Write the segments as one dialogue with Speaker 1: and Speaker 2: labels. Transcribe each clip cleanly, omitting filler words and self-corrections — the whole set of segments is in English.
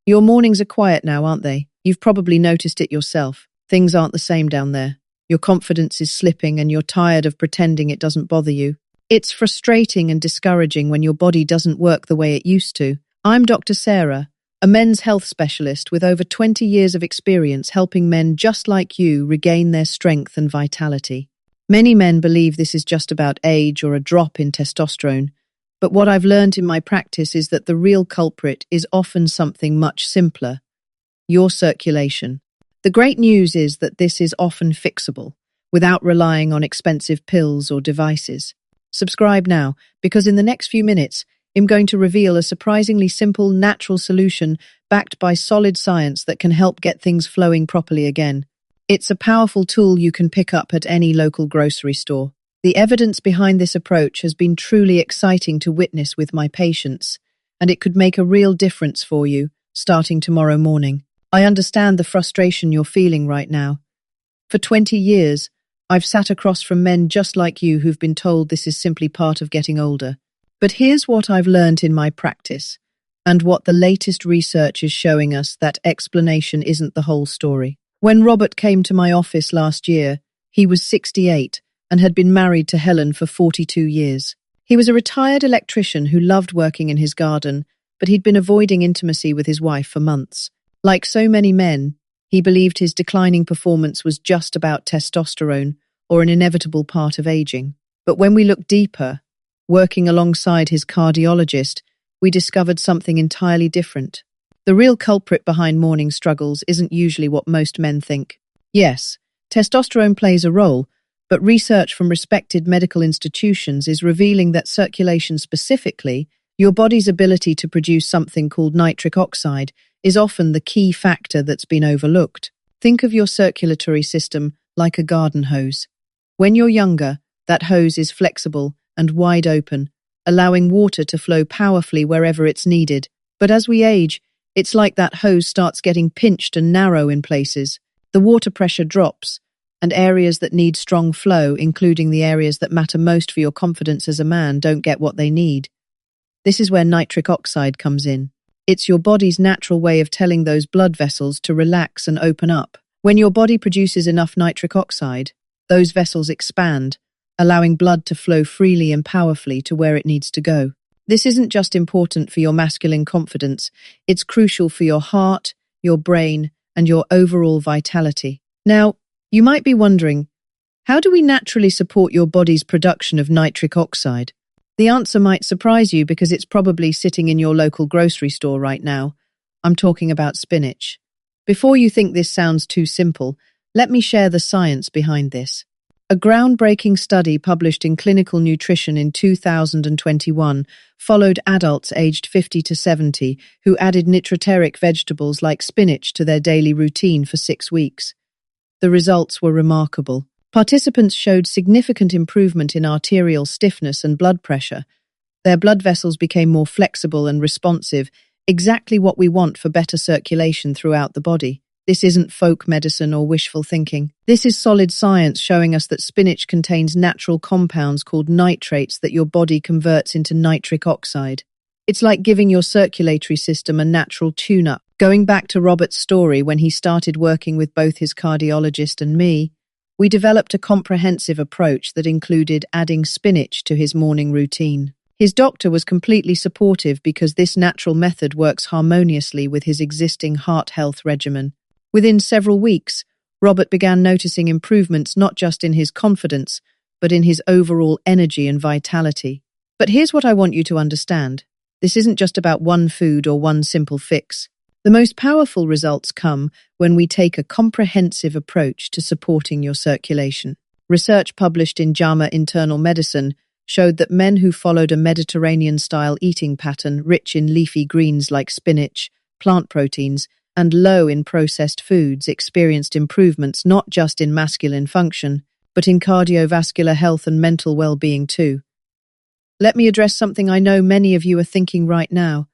Speaker 1: Your mornings are quiet now, aren't they? You've probably noticed it yourself. Things aren't the same down there. Your confidence is slipping and you're tired of pretending it doesn't bother you. It's frustrating and discouraging when your body doesn't work the way it used to. I'm Dr. Sarah, a men's health specialist with over 20 years of experience helping men just like you regain their strength and vitality. Many men believe this is just about age or a drop in testosterone, but what I've learned in my practice is that the real culprit is often something much simpler: your circulation. The great news is that this is often fixable, without relying on expensive pills or devices. Subscribe now, because in the next few minutes, I'm going to reveal a surprisingly simple, natural solution backed by solid science that can help get things flowing properly again. It's a powerful tool you can pick up at any local grocery store. The evidence behind this approach has been truly exciting to witness with my patients, and it could make a real difference for you, starting tomorrow morning. I understand the frustration you're feeling right now. For 20 years, I've sat across from men just like you who've been told this is simply part of getting older. But here's what I've learned in my practice, and what the latest research is showing us: that explanation isn't the whole story. When Robert came to my office last year, he was 68 and had been married to Helen for 42 years. He was a retired electrician who loved working in his garden, but he'd been avoiding intimacy with his wife for months. Like so many men, he believed his declining performance was just about testosterone or an inevitable part of aging. But when we looked deeper, working alongside his cardiologist, we discovered something entirely different. The real culprit behind morning struggles isn't usually what most men think. Yes, testosterone plays a role, but research from respected medical institutions is revealing that circulation specifically, your body's ability to produce something called nitric oxide, is often the key factor that's been overlooked. Think of your circulatory system like a garden hose. When you're younger, that hose is flexible and wide open, allowing water to flow powerfully wherever it's needed. But as we age, it's like that hose starts getting pinched and narrow in places. The water pressure drops, and areas that need strong flow, including the areas that matter most for your confidence as a man, don't get what they need. This is where nitric oxide comes in. It's your body's natural way of telling those blood vessels to relax and open up. When your body produces enough nitric oxide, those vessels expand, allowing blood to flow freely and powerfully to where it needs to go. This isn't just important for your masculine confidence, it's crucial for your heart, your brain, and your overall vitality. Now, you might be wondering, how do we naturally support your body's production of nitric oxide? The answer might surprise you because it's probably sitting in your local grocery store right now. I'm talking about spinach. Before you think this sounds too simple, let me share the science behind this. A groundbreaking study published in Clinical Nutrition in 2021 followed adults aged 50 to 70 who added nitric vegetables like spinach to their daily routine for 6 weeks. The results were remarkable. Participants showed significant improvement in arterial stiffness and blood pressure. Their blood vessels became more flexible and responsive, exactly what we want for better circulation throughout the body. This isn't folk medicine or wishful thinking. This is solid science showing us that spinach contains natural compounds called nitrates that your body converts into nitric oxide. It's like giving your circulatory system a natural tune-up. Going back to Robert's story, when he started working with both his cardiologist and me, we developed a comprehensive approach that included adding spinach to his morning routine. His doctor was completely supportive because this natural method works harmoniously with his existing heart health regimen. Within several weeks, Robert began noticing improvements not just in his confidence, but in his overall energy and vitality. But here's what I want you to understand. This isn't just about one food or one simple fix. The most powerful results come when we take a comprehensive approach to supporting your circulation. Research published in JAMA Internal Medicine showed that men who followed a Mediterranean-style eating pattern rich in leafy greens like spinach, plant proteins, and low in processed foods experienced improvements not just in masculine function, but in cardiovascular health and mental well-being too. Let me address something I know many of you are thinking right now.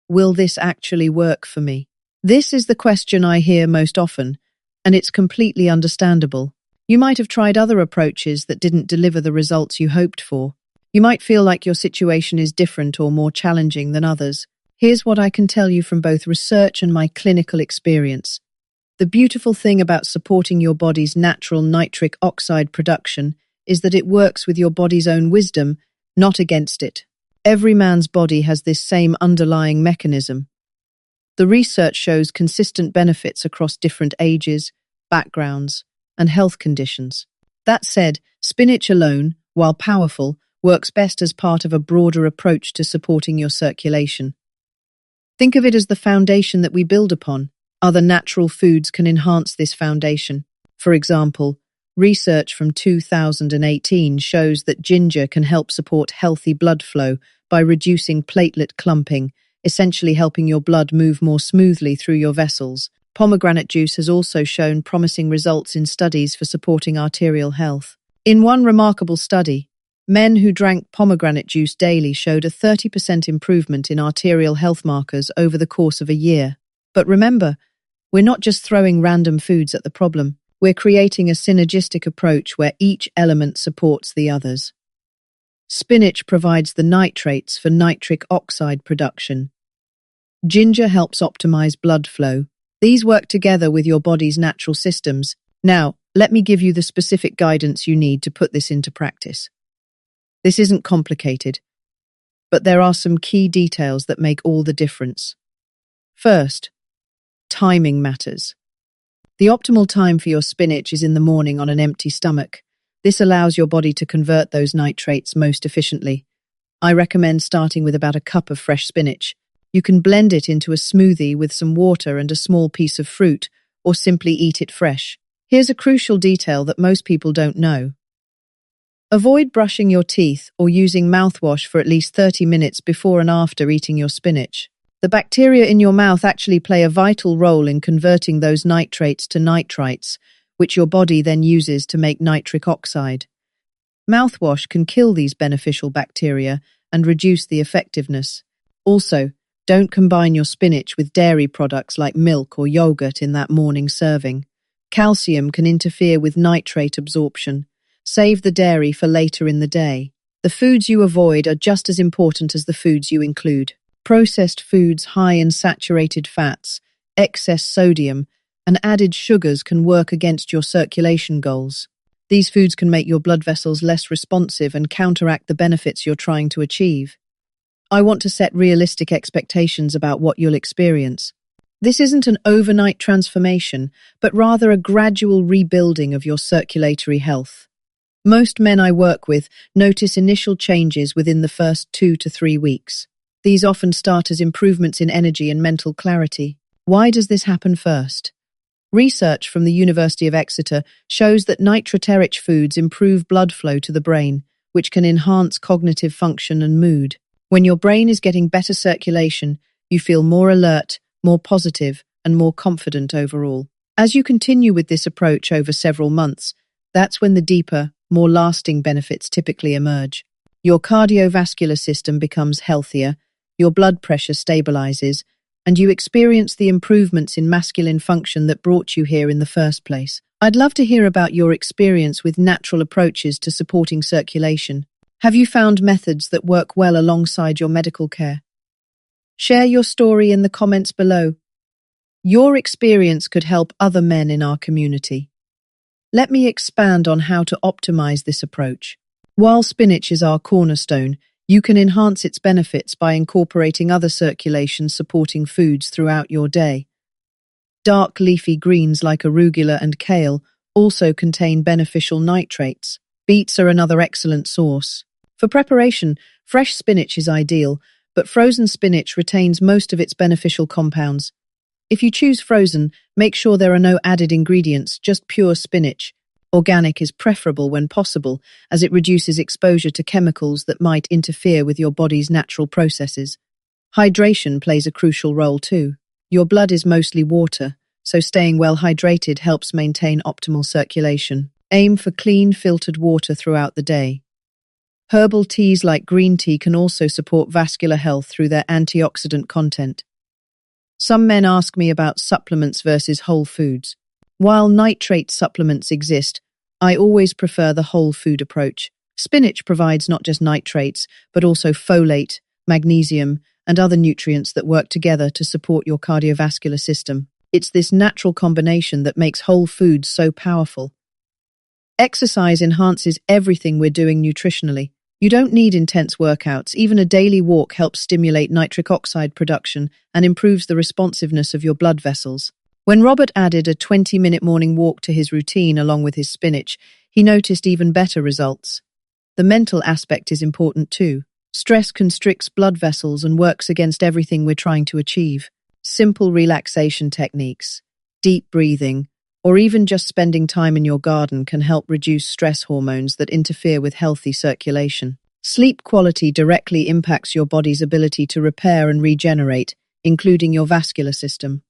Speaker 1: Will this actually work for me? This is the question I hear most often, and it's completely understandable. You might have tried other approaches that didn't deliver the results you hoped for. You might feel like your situation is different or more challenging than others. Here's what I can tell you from both research and my clinical experience. The beautiful thing about supporting your body's natural nitric oxide production is that it works with your body's own wisdom, not against it. Every man's body has this same underlying mechanism. The research shows consistent benefits across different ages, backgrounds, and health conditions. That said, spinach alone, while powerful, works best as part of a broader approach to supporting your circulation. Think of it as the foundation that we build upon. Other natural foods can enhance this foundation. For example, research from 2018 shows that ginger can help support healthy blood flow by reducing platelet clumping, essentially helping your blood move more smoothly through your vessels. Pomegranate juice has also shown promising results in studies for supporting arterial health. In one remarkable study, men who drank pomegranate juice daily showed a 30% improvement in arterial health markers over the course of a year. But remember, we're not just throwing random foods at the problem. We're creating a synergistic approach where each element supports the others. Spinach provides the nitrates for nitric oxide production. Ginger helps optimize blood flow. These work together with your body's natural systems. Now, let me give you the specific guidance you need to put this into practice. This isn't complicated, but there are some key details that make all the difference. First, timing matters. The optimal time for your spinach is in the morning on an empty stomach. This allows your body to convert those nitrates most efficiently. I recommend starting with about a cup of fresh spinach. You can blend it into a smoothie with some water and a small piece of fruit, or simply eat it fresh. Here's a crucial detail that most people don't know. Avoid brushing your teeth or using mouthwash for at least 30 minutes before and after eating your spinach. The bacteria in your mouth actually play a vital role in converting those nitrates to nitrites, which your body then uses to make nitric oxide. Mouthwash can kill these beneficial bacteria and reduce the effectiveness. Also, don't combine your spinach with dairy products like milk or yogurt in that morning serving. Calcium can interfere with nitrate absorption. Save the dairy for later in the day. The foods you avoid are just as important as the foods you include. Processed foods high in saturated fats, excess sodium, and added sugars can work against your circulation goals. These foods can make your blood vessels less responsive and counteract the benefits you're trying to achieve. I want to set realistic expectations about what you'll experience. This isn't an overnight transformation, but rather a gradual rebuilding of your circulatory health. Most men I work with notice initial changes within the first 2 to 3 weeks. These often start as improvements in energy and mental clarity. Why does this happen first? Research from the University of Exeter shows that nitrate-rich foods improve blood flow to the brain, which can enhance cognitive function and mood. When your brain is getting better circulation, you feel more alert, more positive, and more confident overall. As you continue with this approach over several months, that's when the deeper, more lasting benefits typically emerge. Your cardiovascular system becomes healthier, your blood pressure stabilizes, and you experience the improvements in masculine function that brought you here in the first place. I'd love to hear about your experience with natural approaches to supporting circulation. Have you found methods that work well alongside your medical care? Share your story in the comments below. Your experience could help other men in our community. Let me expand on how to optimize this approach. While spinach is our cornerstone, you can enhance its benefits by incorporating other circulation-supporting foods throughout your day. Dark leafy greens like arugula and kale also contain beneficial nitrates. Beets are another excellent source. For preparation, fresh spinach is ideal, but frozen spinach retains most of its beneficial compounds. If you choose frozen, make sure there are no added ingredients, just pure spinach. Organic is preferable when possible, as it reduces exposure to chemicals that might interfere with your body's natural processes. Hydration plays a crucial role too. Your blood is mostly water, so staying well hydrated helps maintain optimal circulation. Aim for clean, filtered water throughout the day. Herbal teas like green tea can also support vascular health through their antioxidant content. Some men ask me about supplements versus whole foods. While nitrate supplements exist, I always prefer the whole food approach. Spinach provides not just nitrates, but also folate, magnesium, and other nutrients that work together to support your cardiovascular system. It's this natural combination that makes whole foods so powerful. Exercise enhances everything we're doing nutritionally. You don't need intense workouts. Even a daily walk helps stimulate nitric oxide production and improves the responsiveness of your blood vessels. When Robert added a 20-minute morning walk to his routine along with his spinach, he noticed even better results. The mental aspect is important too. Stress constricts blood vessels and works against everything we're trying to achieve. Simple relaxation techniques, deep breathing, or even just spending time in your garden can help reduce stress hormones that interfere with healthy circulation. Sleep quality directly impacts your body's ability to repair and regenerate, including your vascular system.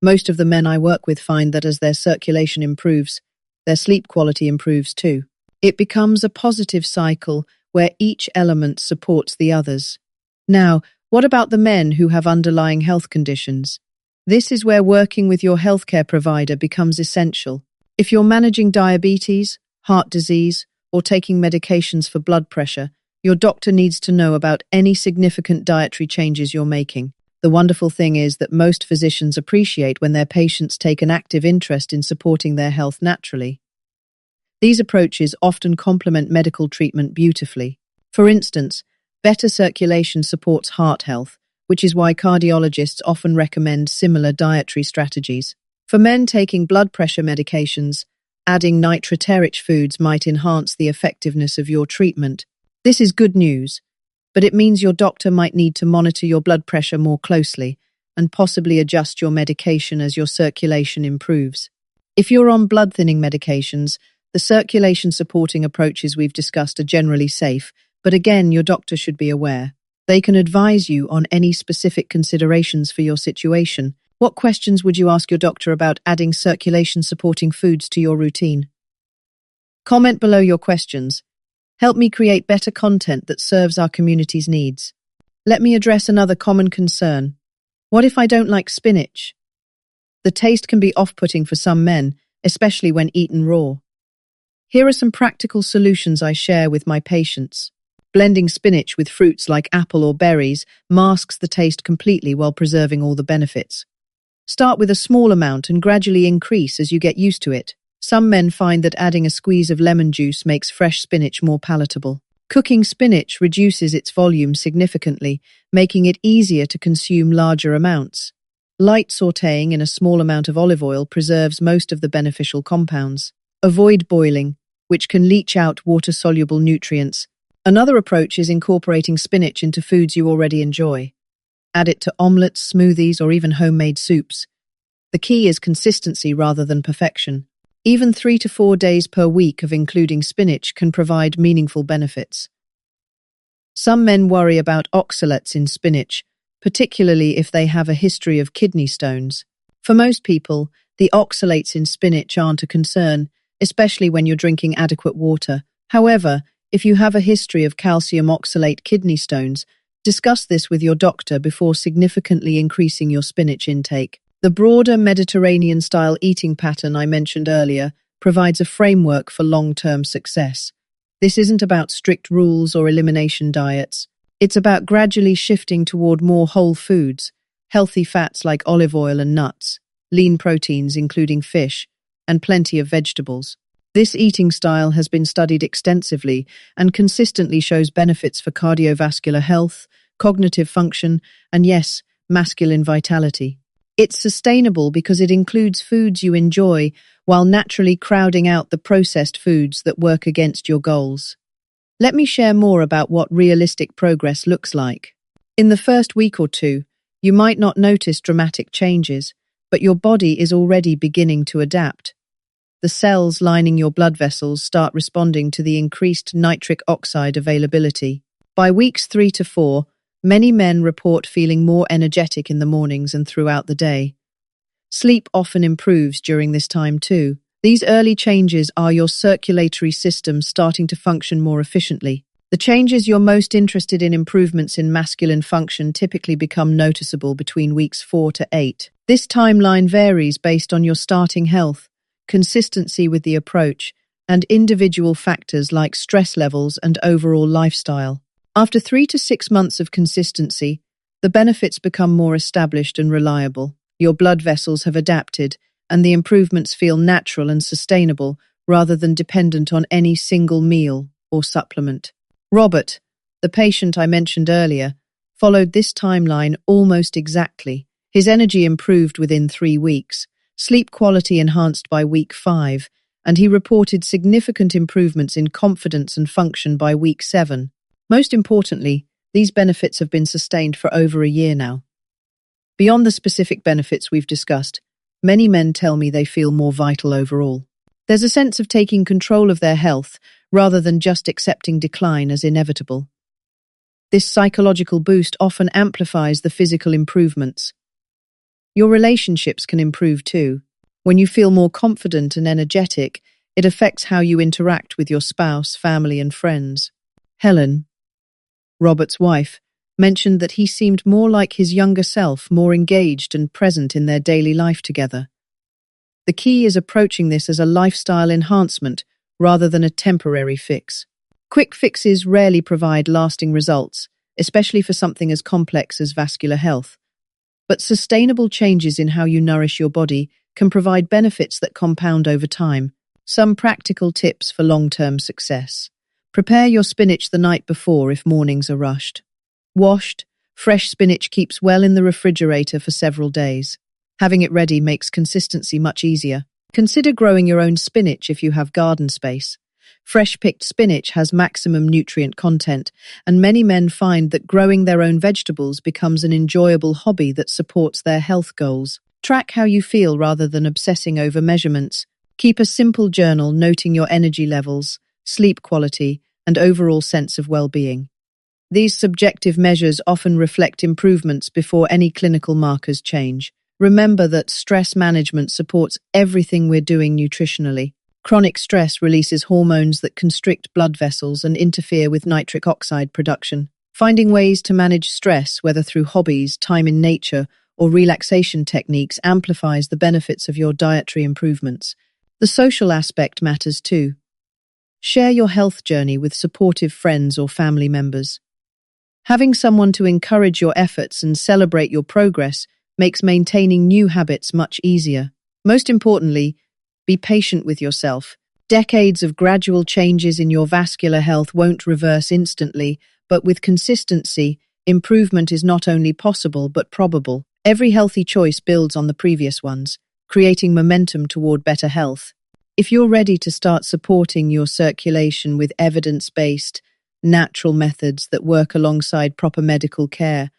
Speaker 1: Most of the men I work with find that as their circulation improves, their sleep quality improves too. It becomes a positive cycle where each element supports the others. Now, what about the men who have underlying health conditions? This is where working with your healthcare provider becomes essential. If you're managing diabetes, heart disease, or taking medications for blood pressure, your doctor needs to know about any significant dietary changes you're making. The wonderful thing is that most physicians appreciate when their patients take an active interest in supporting their health naturally. These approaches often complement medical treatment beautifully. For instance, better circulation supports heart health, which is why cardiologists often recommend similar dietary strategies. For men taking blood pressure medications, adding nitric foods might enhance the effectiveness of your treatment. This is good news, but it means your doctor might need to monitor your blood pressure more closely and possibly adjust your medication as your circulation improves. If you're on blood-thinning medications, the circulation-supporting approaches we've discussed are generally safe, but again, your doctor should be aware. They can advise you on any specific considerations for your situation. What questions would you ask your doctor about adding circulation-supporting foods to your routine? Comment below your questions. Help me create better content that serves our community's needs. Let me address another common concern. What if I don't like spinach? The taste can be off-putting for some men, especially when eaten raw. Here are some practical solutions I share with my patients. Blending spinach with fruits like apple or berries masks the taste completely while preserving all the benefits. Start with a small amount and gradually increase as you get used to it. Some men find that adding a squeeze of lemon juice makes fresh spinach more palatable. Cooking spinach reduces its volume significantly, making it easier to consume larger amounts. Light sautéing in a small amount of olive oil preserves most of the beneficial compounds. Avoid boiling, which can leach out water-soluble nutrients. Another approach is incorporating spinach into foods you already enjoy. Add it to omelets, smoothies, or even homemade soups. The key is consistency rather than perfection. Even 3 to 4 days per week of including spinach can provide meaningful benefits. Some men worry about oxalates in spinach, particularly if they have a history of kidney stones. For most people, the oxalates in spinach aren't a concern, especially when you're drinking adequate water. However, if you have a history of calcium oxalate kidney stones, discuss this with your doctor before significantly increasing your spinach intake. The broader Mediterranean-style eating pattern I mentioned earlier provides a framework for long-term success. This isn't about strict rules or elimination diets. It's about gradually shifting toward more whole foods, healthy fats like olive oil and nuts, lean proteins including fish, and plenty of vegetables. This eating style has been studied extensively and consistently shows benefits for cardiovascular health, cognitive function, and yes, masculine vitality. It's sustainable because it includes foods you enjoy while naturally crowding out the processed foods that work against your goals. Let me share more about what realistic progress looks like. In the first week or two, you might not notice dramatic changes, but your body is already beginning to adapt. The cells lining your blood vessels start responding to the increased nitric oxide availability. By weeks 3 to 4, many men report feeling more energetic in the mornings and throughout the day. Sleep often improves during this time too. These early changes are your circulatory system starting to function more efficiently. The changes you're most interested in, improvements in masculine function, typically become noticeable between weeks 4 to 8. This timeline varies based on your starting health, consistency with the approach, and individual factors like stress levels and overall lifestyle. After 3 to 6 months of consistency, The benefits become more established and reliable. Your blood vessels have adapted, and the improvements feel natural and sustainable rather than dependent on any single meal or supplement. Robert, the patient I mentioned earlier, followed this timeline almost exactly. His energy improved within 3 weeks, sleep quality enhanced by week 5, and he reported significant improvements in confidence and function by week 7. Most importantly, these benefits have been sustained for over a year now. Beyond the specific benefits we've discussed, many men tell me they feel more vital overall. There's a sense of taking control of their health rather than just accepting decline as inevitable. This psychological boost often amplifies the physical improvements. Your relationships can improve too. When you feel more confident and energetic, it affects how you interact with your spouse, family, and friends. Helen, Robert's wife, mentioned that he seemed more like his younger self, more engaged and present in their daily life together. The key is approaching this as a lifestyle enhancement rather than a temporary fix. Quick fixes rarely provide lasting results, especially for something as complex as vascular health. But sustainable changes in how you nourish your body can provide benefits that compound over time. Some practical tips for long-term success. Prepare your spinach the night before if mornings are rushed. Washed, fresh spinach keeps well in the refrigerator for several days. Having it ready makes consistency much easier. Consider growing your own spinach if you have garden space. Fresh-picked spinach has maximum nutrient content, and many men find that growing their own vegetables becomes an enjoyable hobby that supports their health goals. Track how you feel rather than obsessing over measurements. Keep a simple journal noting your energy levels, sleep quality, and overall sense of well-being. These subjective measures often reflect improvements before any clinical markers change. Remember that stress management supports everything we're doing nutritionally. Chronic stress releases hormones that constrict blood vessels and interfere with nitric oxide production. Finding ways to manage stress, whether through hobbies, time in nature, or relaxation techniques, amplifies the benefits of your dietary improvements. The social aspect matters too. Share your health journey with supportive friends or family members. Having someone to encourage your efforts and celebrate your progress makes maintaining new habits much easier. Most importantly, be patient with yourself. Decades of gradual changes in your vascular health won't reverse instantly, but with consistency, improvement is not only possible but probable. Every healthy choice builds on the previous ones, creating momentum toward better health. If you're ready to start supporting your circulation with evidence-based, natural methods that work alongside proper medical care,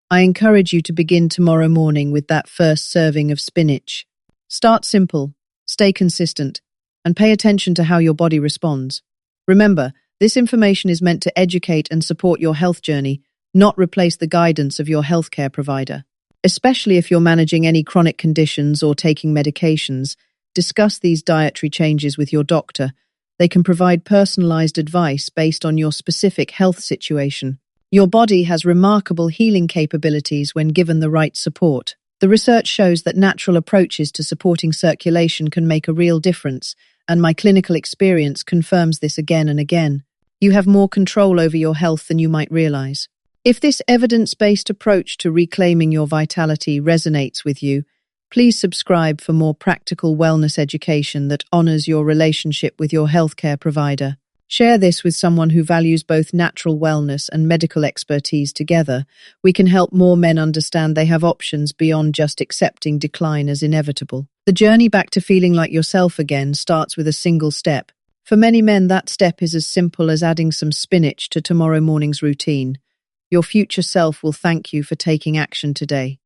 Speaker 1: I encourage you to begin tomorrow morning with that first serving of spinach. Start simple, stay consistent, and pay attention to how your body responds. Remember, this information is meant to educate and support your health journey, not replace the guidance of your healthcare provider. Especially if you're managing any chronic conditions or taking medications, discuss these dietary changes with your doctor. They can provide personalized advice based on your specific health situation. Your body has remarkable healing capabilities when given the right support. The research shows that natural approaches to supporting circulation can make a real difference, and my clinical experience confirms this again and again. You have more control over your health than you might realize. If this evidence-based approach to reclaiming your vitality resonates with you, please subscribe for more practical wellness education that honors your relationship with your healthcare provider. Share this with someone who values both natural wellness and medical expertise together. We can help more men understand they have options beyond just accepting decline as inevitable. The journey back to feeling like yourself again starts with a single step. For many men, that step is as simple as adding some spinach to tomorrow morning's routine. Your future self will thank you for taking action today.